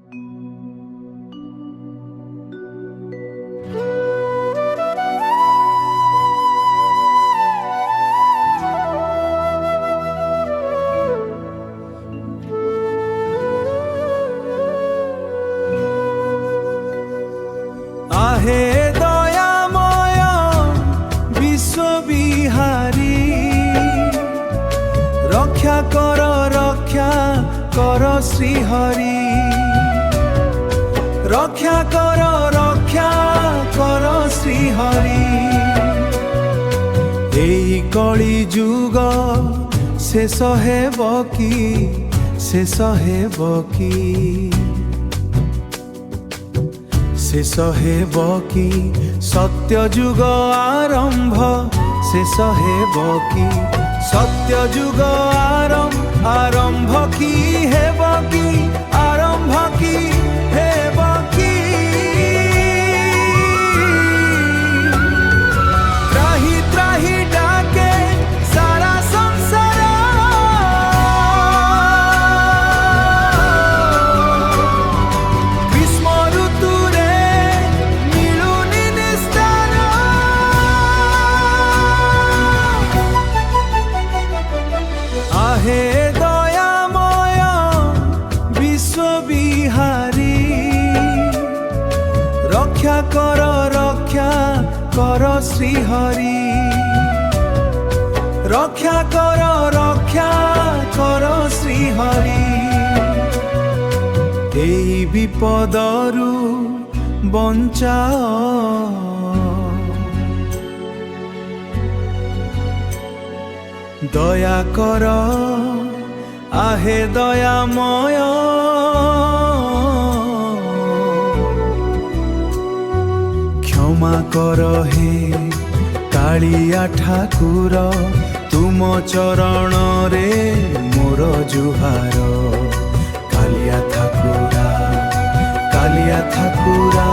আহে দয়াময় বিশ্ববিহারী, রক্ষা কর শ্রীহরি, রক্ষা কর শ্রীহরি। এই কলি যুগ শেষ হেব কি, শেষ হেব কি, শেষ হেব কি সত্য যুগ আরম্ভ, শেষ হেব কি সত্য যুগ আরম্ভ কি হেব কি, আরম্ভ কি হেব কি। ত্রাহি ত্রাহি ডাকে সারা সংসার, গ্রীষ্ম ঋতুরে মিলুনি নিস্তার। আহে দয়াময় বিশ্ববিহারী, রক্ষা কর শ্রীহরি, রক্ষা কর শ্রীহরি। এই বিপদরু বঞ্চাও, দয়া কর আহে দয়াময়। ক্ষমা কর হে কাଳିয়া ঠাকুর, তুম চরণরে মোর জুହାର। কালিয়া ঠাকুরা, কালিয়া ঠাকুরা।